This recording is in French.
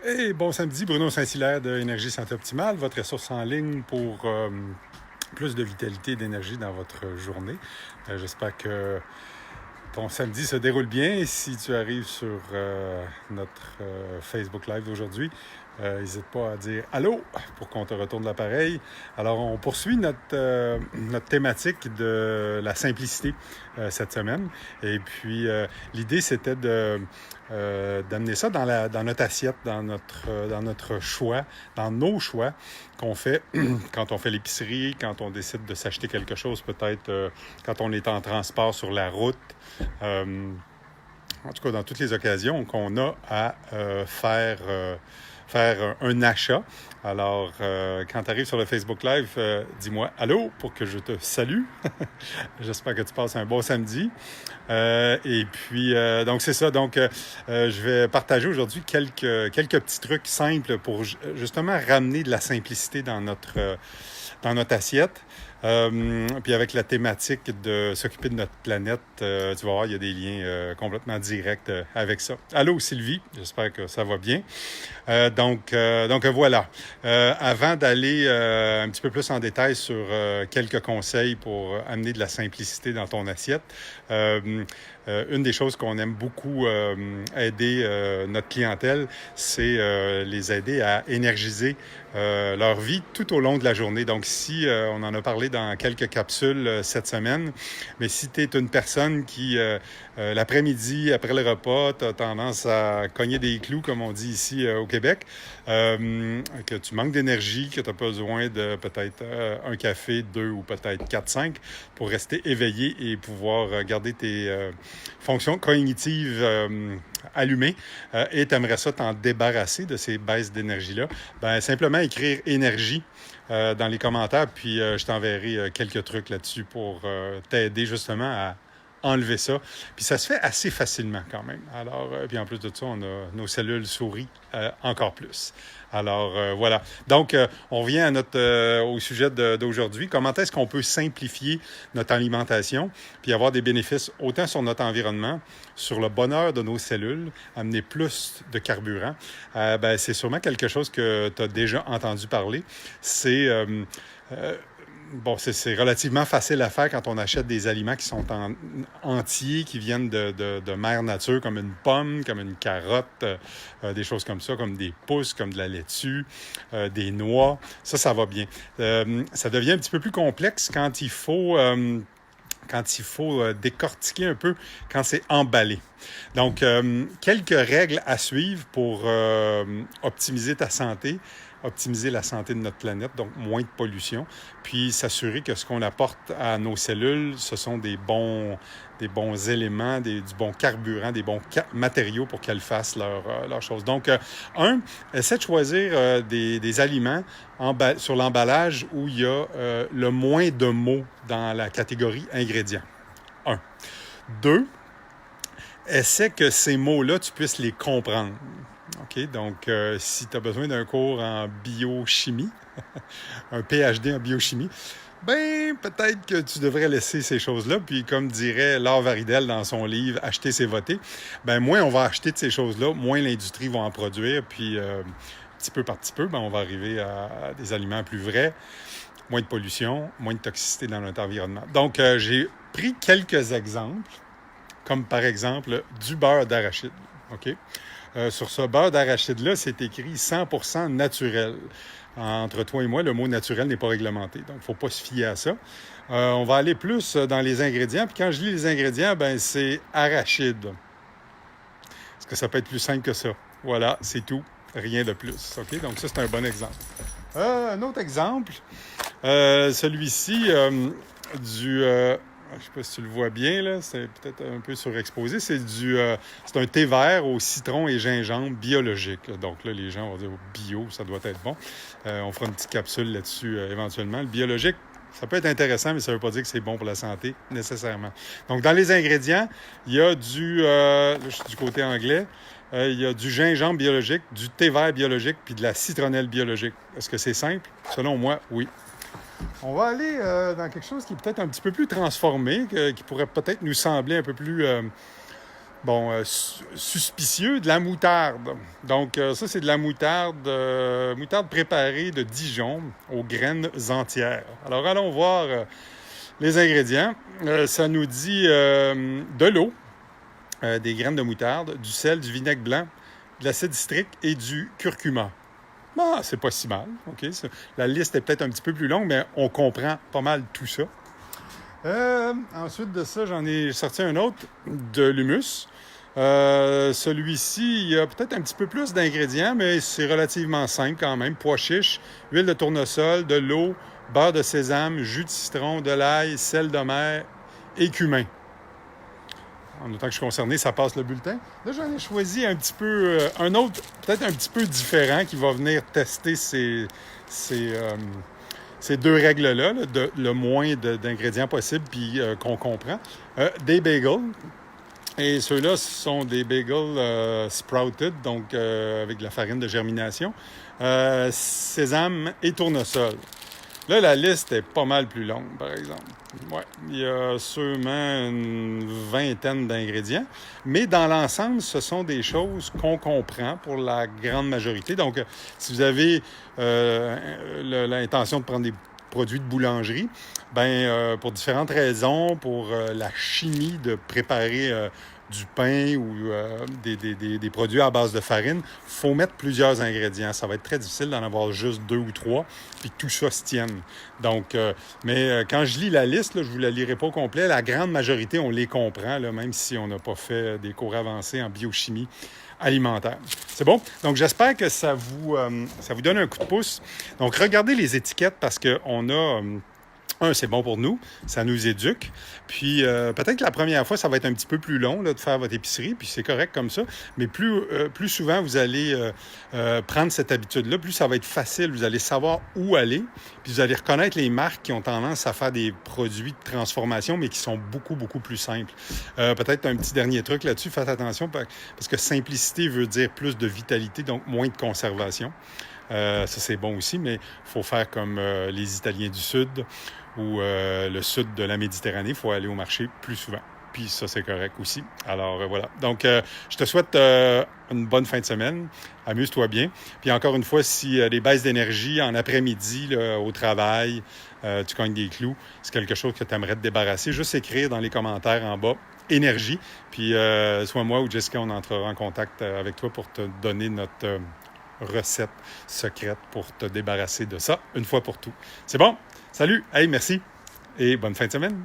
Hey, bon samedi, Bruno Saint-Hilaire de Énergie Santé Optimale, votre ressource en ligne pour plus de vitalité et d'énergie dans votre journée. J'espère que ton samedi se déroule bien. Et si tu arrives sur notre Facebook Live d'aujourd'hui, n'hésite pas à dire allô pour qu'on te retourne l'appareil. Alors, on poursuit notre thématique de la simplicité cette semaine. Et puis, l'idée, c'était d'amener ça dans notre assiette, dans notre choix, dans nos choix qu'on fait quand on fait l'épicerie, quand on décide de s'acheter quelque chose, peut-être quand on est en transport sur la route. En tout cas, dans toutes les occasions qu'on a à faire un achat. Alors, quand tu arrives sur le Facebook Live, dis-moi allô pour que je te salue. J'espère que tu passes un bon samedi. Et puis, donc c'est ça. Donc, je vais partager aujourd'hui quelques petits trucs simples pour justement ramener de la simplicité dans notre assiette. Puis avec la thématique de s'occuper de notre planète, tu vas voir, il y a des liens complètement directs avec ça. Allô, Sylvie, j'espère que ça va bien. Donc voilà. Avant d'aller un petit peu plus en détail sur quelques conseils pour amener de la simplicité dans ton assiette, une des choses qu'on aime beaucoup aider notre clientèle, c'est les aider à énergiser leur vie tout au long de la journée. Donc, si on en a parlé dans quelques capsules cette semaine, mais si tu es une personne qui, l'après-midi, après le repas, tu as tendance à cogner des clous, comme on dit ici au Québec, que tu manques d'énergie, que tu as besoin de peut-être un café, deux ou peut-être 4-5 pour rester éveillé et pouvoir garder tes fonctions cognitives allumées et tu aimerais ça t'en débarrasser de ces baisses d'énergie-là, ben simplement écrire énergie dans les commentaires, puis je t'enverrai quelques trucs là-dessus pour t'aider justement à enlever ça. Puis ça se fait assez facilement quand même. Alors, puis en plus de ça, on a nos cellules souris encore plus. Alors, voilà. Donc, on revient à au sujet d'aujourd'hui. Comment est-ce qu'on peut simplifier notre alimentation puis avoir des bénéfices autant sur notre environnement, sur le bonheur de nos cellules, amener plus de carburant? Ben, c'est sûrement quelque chose que tu as déjà entendu parler. Bon, c'est relativement facile à faire quand on achète des aliments qui sont entiers, qui viennent de mère nature, comme une pomme, comme une carotte, des choses comme ça, comme des pousses, comme de la laitue, des noix. Ça va bien. Ça devient un petit peu plus complexe quand il faut décortiquer un peu quand c'est emballé. Donc, quelques règles à suivre pour optimiser ta santé, optimiser la santé de notre planète, donc moins de pollution, puis s'assurer que ce qu'on apporte à nos cellules, ce sont des bons éléments, du bon carburant, des bons matériaux pour qu'elles fassent leur chose. Donc, essaie de choisir des aliments sur l'emballage où il y a le moins de mots dans la catégorie ingrédients. 1. 2. Essaie que ces mots-là, tu puisses les comprendre. OK? Donc, si tu as besoin d'un cours en biochimie, un PhD en biochimie, ben peut-être que tu devrais laisser ces choses-là. Puis, comme dirait Laure Varidel dans son livre « Acheter, c'est voter », ben moins on va acheter de ces choses-là, moins l'industrie va en produire. Puis, petit peu par petit peu, ben, on va arriver à des aliments plus vrais, moins de pollution, moins de toxicité dans notre environnement. Donc, j'ai pris quelques exemples, comme par exemple du beurre d'arachide. OK? Sur ce beurre d'arachide-là, c'est écrit 100% naturel. Entre toi et moi, le mot naturel n'est pas réglementé. Donc, il ne faut pas se fier à ça. On va aller plus dans les ingrédients. Puis quand je lis les ingrédients, ben c'est arachide. Est-ce que ça peut être plus simple que ça? Voilà, c'est tout. Rien de plus. OK? Donc, ça, c'est un bon exemple. Un autre exemple, celui-ci je ne sais pas si tu le vois bien, là, c'est peut-être un peu surexposé. C'est un thé vert au citron et gingembre biologique. Donc là, les gens vont dire bio, ça doit être bon. On fera une petite capsule là-dessus éventuellement. Le biologique, ça peut être intéressant, mais ça ne veut pas dire que c'est bon pour la santé, nécessairement. Donc, dans les ingrédients, il y a là, je suis du côté anglais, il y a du gingembre biologique, du thé vert biologique, puis de la citronnelle biologique. Est-ce que c'est simple? Selon moi, oui. On va aller dans quelque chose qui est peut-être un petit peu plus transformé, qui pourrait peut-être nous sembler un peu plus suspicieux, de la moutarde. Donc, ça, c'est de la moutarde préparée de Dijon aux graines entières. Alors, allons voir les ingrédients. Ça nous dit de l'eau, des graines de moutarde, du sel, du vinaigre blanc, de l'acide citrique et du curcuma. Ah, c'est pas si mal. OK. La liste est peut-être un petit peu plus longue, mais on comprend pas mal tout ça. Ensuite de ça, j'en ai sorti un autre, de l'humus. Celui-ci, il y a peut-être un petit peu plus d'ingrédients, mais c'est relativement simple quand même. Pois chiches, huile de tournesol, de l'eau, beurre de sésame, jus de citron, de l'ail, sel de mer et cumin. En autant que je suis concerné, ça passe le bulletin. Là, j'en ai choisi un petit peu, un autre, peut-être un petit peu différent, qui va venir tester ces deux règles-là, le moins d'ingrédients possible, puis qu'on comprend. Des bagels. Et ceux-là sont des bagels sprouted, donc avec de la farine de germination, sésame et tournesol. Là, la liste est pas mal plus longue, par exemple. Ouais, il y a sûrement une vingtaine d'ingrédients, mais dans l'ensemble, ce sont des choses qu'on comprend pour la grande majorité. Donc, si vous avez l'intention de prendre des produits de boulangerie, pour différentes raisons, pour la chimie de préparer du pain ou des produits à base de farine, il faut mettre plusieurs ingrédients. Ça va être très difficile d'en avoir juste 2 ou 3, puis que tout ça se tienne. Donc, quand je lis la liste, là, je ne vous la lirai pas au complet. La grande majorité, on les comprend, là, même si on n'a pas fait des cours avancés en biochimie alimentaire. C'est bon? Donc, j'espère que ça vous donne un coup de pouce. Donc, regardez les étiquettes parce qu'on a... c'est bon pour nous, ça nous éduque. Puis peut-être que la première fois, ça va être un petit peu plus long là, de faire votre épicerie, puis c'est correct comme ça. Mais plus souvent vous allez prendre cette habitude-là, plus ça va être facile. Vous allez savoir où aller, puis vous allez reconnaître les marques qui ont tendance à faire des produits de transformation, mais qui sont beaucoup, beaucoup plus simples. Peut-être un petit dernier truc là-dessus, faites attention, parce que simplicité veut dire plus de vitalité, donc moins de conservation. Ça, c'est bon aussi, mais il faut faire comme les Italiens du Sud ou le sud de la Méditerranée. Il faut aller au marché plus souvent. Puis ça, c'est correct aussi. Alors, voilà. Donc, je te souhaite une bonne fin de semaine. Amuse-toi bien. Puis encore une fois, si les baisses d'énergie en après-midi, là, au travail, tu cognes des clous, c'est quelque chose que tu aimerais te débarrasser, juste écrire dans les commentaires en bas énergie. Puis, soit moi ou Jessica, on entrera en contact avec toi pour te donner notre recette secrète pour te débarrasser de ça une fois pour tout. C'est bon? Salut! Hey, merci! Et bonne fin de semaine!